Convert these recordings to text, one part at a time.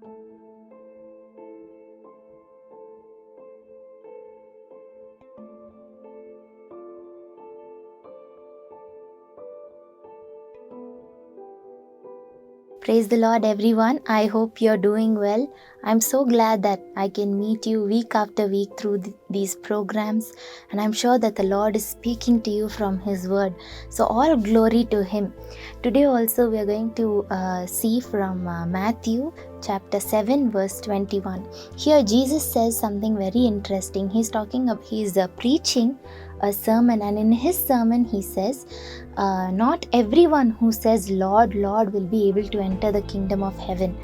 Praise the Lord, everyone. I hope you're doing well. I'm so glad that I can meet you week after week through these programs, and I'm sure that the Lord is speaking to you from His Word. So, all glory to Him. Today, also, we are going to see from Matthew chapter 7, verse 21. Here, Jesus says something very interesting. He's preaching a sermon, and in his sermon, he says, not everyone who says Lord, Lord will be able to enter the kingdom of heaven,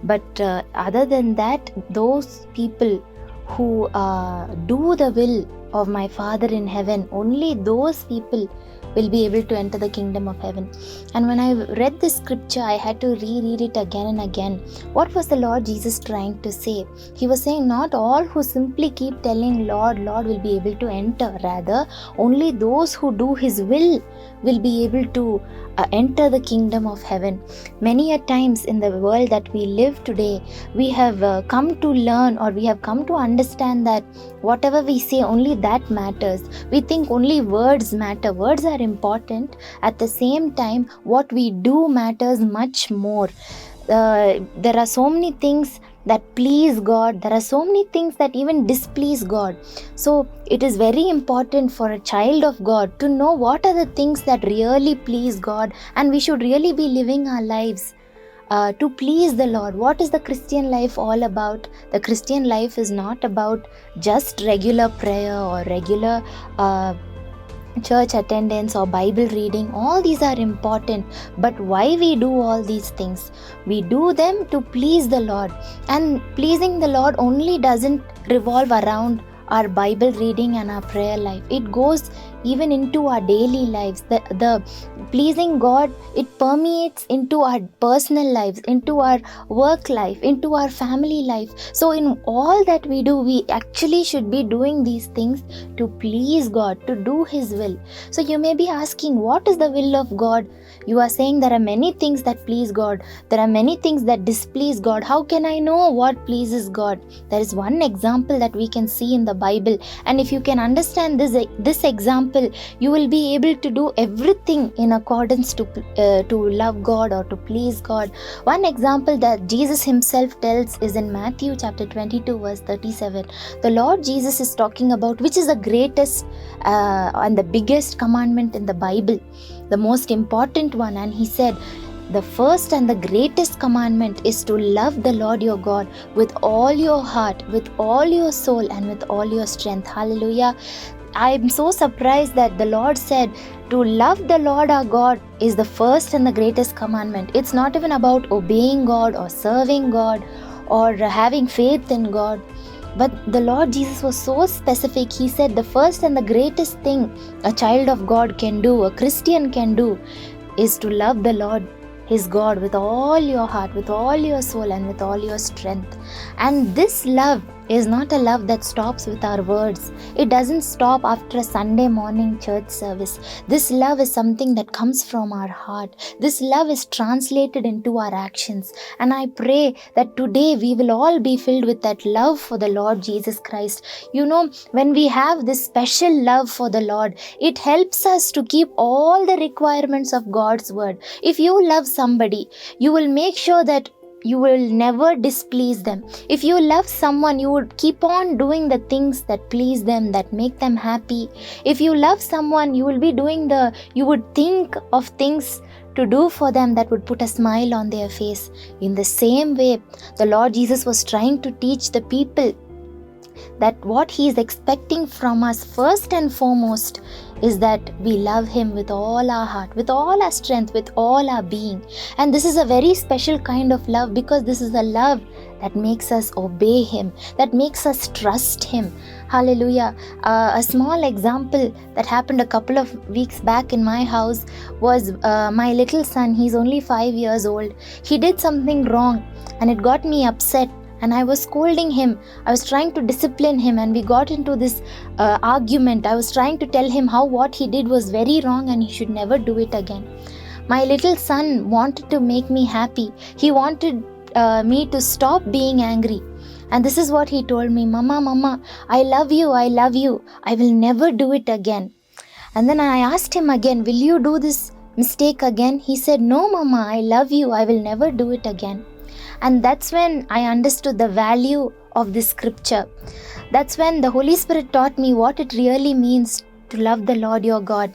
but other than that, those people who do the will of my Father in heaven, only those people will be able to enter the kingdom of heaven. And when I read this scripture, I had to reread it again and again. What was the Lord Jesus trying to say? He was saying not all who simply keep telling Lord, Lord will be able to enter. Rather, only those who do His will be able to enter the kingdom of heaven. Many a times in the world that we live today, we have come to learn, or we have come to understand that whatever we say, only that matters. We think only words matter. Words are important. At the same time, what we do matters much more. There are so many things that please God. There are so many things that even displease God. So it is very important for a child of God to know what are the things that really please God, and we should really be living our lives to please the Lord. What is the Christian life all about? The Christian life is not about just regular prayer or regular church attendance or Bible reading. All these are important, but why we do all these things? We do them to please the Lord, and pleasing the Lord only doesn't revolve around our Bible reading and our prayer life. It goes even into our daily lives. The pleasing God, it permeates into our personal lives, into our work life, into our family life. So in all that we do, we actually should be doing these things to please God, to do His will. So you may be asking, what is the will of God? You are saying there are many things that please God. There are many things that displease God. How can I know what pleases God? There is one example that we can see in the Bible, and if you can understand this example, you will be able to do everything in accordance to love God or to please God. One example that Jesus Himself tells is in Matthew chapter 22 verse 37. The Lord Jesus is talking about which is the greatest and the biggest commandment in the Bible, the most important one, and He said, the first and the greatest commandment is to love the Lord your God with all your heart, with all your soul, and with all your strength. Hallelujah. I am so surprised that the Lord said to love the Lord our God is the first and the greatest commandment. It's not even about obeying God or serving God or having faith in God. But the Lord Jesus was so specific. He said the first and the greatest thing a child of God can do, a Christian can do, is to love the Lord His God with all your heart, with all your soul, and with all your strength. And this love is not a love that stops with our words. It doesn't stop after a Sunday morning church service. This love is something that comes from our heart. This love is translated into our actions. And I pray that today we will all be filled with that love for the Lord Jesus Christ. You know, when we have this special love for the Lord, it helps us to keep all the requirements of God's word. If you love somebody, you will make sure that you will never displease them. If you love someone, you would keep on doing the things that please them, that make them happy. If you love someone, you would think of things to do for them that would put a smile on their face. In the same way, the Lord Jesus was trying to teach the people that what He is expecting from us first and foremost is that we love Him with all our heart, with all our strength, with all our being. And this is a very special kind of love, because this is a love that makes us obey Him, that makes us trust Him. Hallelujah. A small example that happened a couple of weeks back in my house was my little son. He's only 5 years old. He did something wrong and it got me upset. And I was scolding him. I was trying to discipline him, and we got into this argument. I was trying to tell him how what he did was very wrong and he should never do it again. My little son wanted to make me happy. He wanted me to stop being angry. And this is what he told me, Mama, I love you, I will never do it again. And then I asked him again, will you do this mistake again? He said, no Mama, I love you, I will never do it again. And that's when I understood the value of this scripture. That's when the Holy Spirit taught me what it really means to love the Lord your God.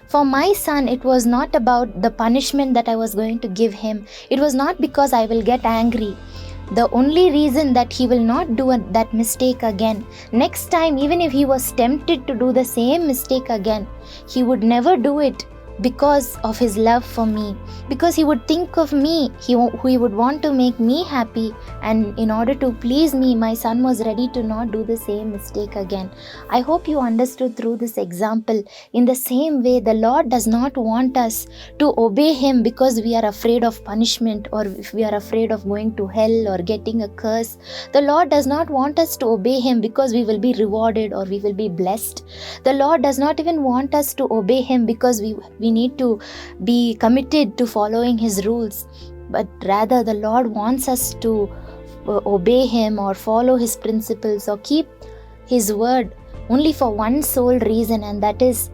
For my son, it was not about the punishment that I was going to give him. It was not because I will get angry. The only reason that he will not do that mistake again, next time, even if he was tempted to do the same mistake again, he would never do it because of his love for me, because he would think of me, he would want to make me happy, and in order to please me, my son was ready to not do the same mistake again. I hope you understood through this example. In the same way, the Lord does not want us to obey him because we are afraid of punishment, or if we are afraid of going to hell or getting a curse. The Lord does not want us to obey him because we will be rewarded or we will be blessed. The Lord does not even want us to obey him because we need to be committed to following his rules, but rather the Lord wants us to obey him or follow his principles or keep his word only for one sole reason, and that is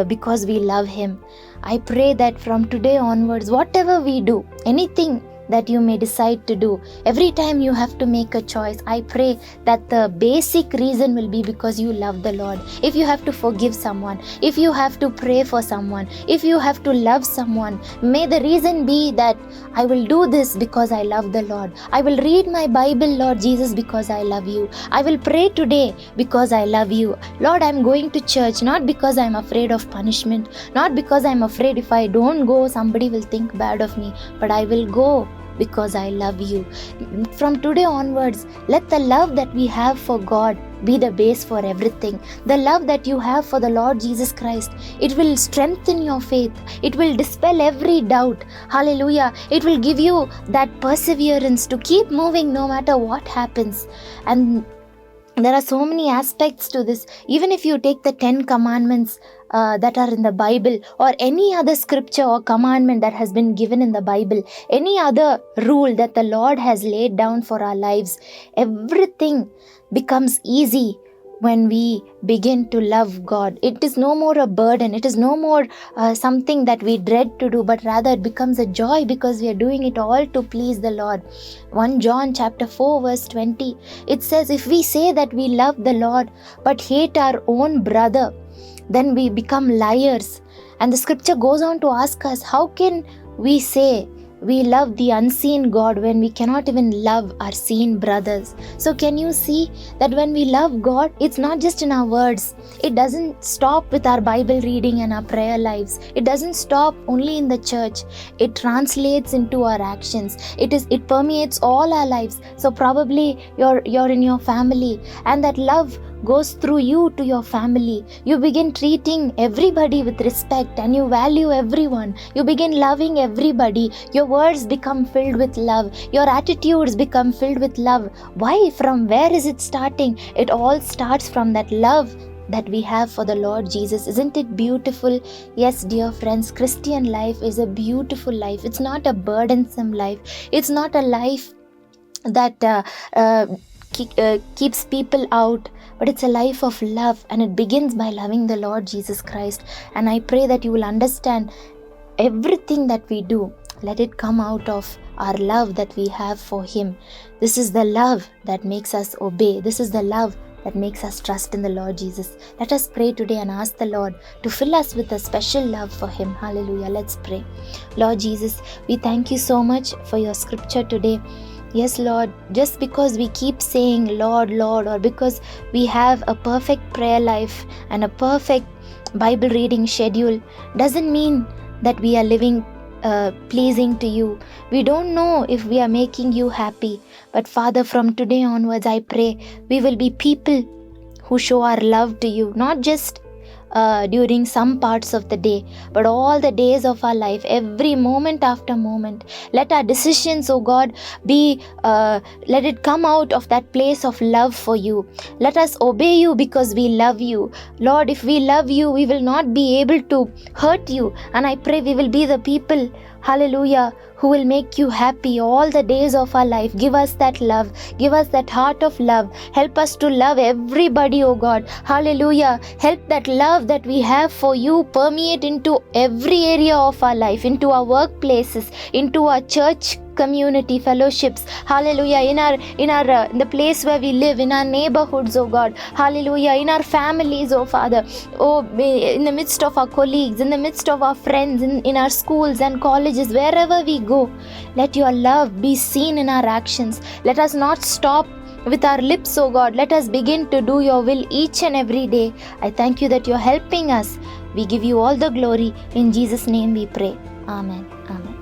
because we love him. I pray that from today onwards, whatever we do, anything that you may decide to do, every time you have to make a choice, I pray that the basic reason will be because you love the Lord. If you have to forgive someone, if you have to pray for someone, if you have to love someone, may the reason be that I will do this because I love the Lord. I will read my Bible, Lord Jesus, because I love you. I will pray today because I love you. Lord, I'm going to church not because I'm afraid of punishment, not because I'm afraid if I don't go somebody will think bad of me, but I will go because I love you. From today onwards, let the love that we have for God be the base for everything. The love that you have for the Lord Jesus Christ, it will strengthen your faith. It will dispel every doubt. Hallelujah. It will give you that perseverance to keep moving no matter what happens. And there are so many aspects to this. Even if you take the 10 commandments that are in the Bible, or any other scripture or commandment that has been given in the Bible, any other rule that the Lord has laid down for our lives, everything becomes easy when we begin to love God. It is no more a burden. It is no more something that we dread to do, but rather it becomes a joy because we are doing it all to please the Lord. 1 John chapter 4 verse 20, it says, if we say that we love the Lord but hate our own brother, then we become liars. And the scripture goes on to ask us, how can we say we love the unseen God when we cannot even love our seen brothers? So can you see that when we love God, it's not just in our words. It doesn't stop with our Bible reading and our prayer lives. It doesn't stop only in the church. It translates into our actions. It permeates all our lives. So probably you're in your family, and that love goes through you to your family. You begin treating everybody with respect and you value everyone. You begin loving everybody. Your words become filled with love. Your attitudes become filled with love. Why? From where is it starting? It all starts from that love that we have for the Lord Jesus. Isn't it beautiful? Yes, dear friends, Christian life is a beautiful life. It's not a burdensome life. It's not a life that keeps people out, but it's a life of love, and it begins by loving the Lord Jesus Christ. And I pray that you will understand everything that we do, let it come out of our love that we have for Him. This is the love that makes us obey. This is the love that makes us trust in the Lord Jesus. Let us pray today and ask the Lord to fill us with a special love for Him. Hallelujah. Let's pray. Lord Jesus, we thank you so much for your scripture today. Yes, Lord, just because we keep saying Lord, Lord, or because we have a perfect prayer life and a perfect Bible reading schedule, doesn't mean that we are living pleasing to you. We don't know if we are making you happy. But Father, from today onwards, I pray we will be people who show our love to you, not just during some parts of the day, but all the days of our life, every moment after moment. Let our decisions, oh God, be let it come out of that place of love for you. Let us obey you because we love you. Lord, if we love you, we will not be able to hurt you. And I pray we will be the people, hallelujah, who will make you happy all the days of our life. Give us that love. Give us that heart of love. Help us to love everybody, oh God. Hallelujah. Help that love that we have for you permeate into every area of our life, into our workplaces, into our church community fellowships. Hallelujah. In the place where we live, in our neighborhoods, oh God. Hallelujah. In our families, oh Father. Oh, in the midst of our colleagues, in the midst of our friends, in our schools and colleges, wherever we go, let your love be seen in our actions. Let us not stop with our lips, oh God. Let us begin to do your will each and every day. I thank you that you're helping us. We give you all the glory. In Jesus' name we pray. Amen. Amen.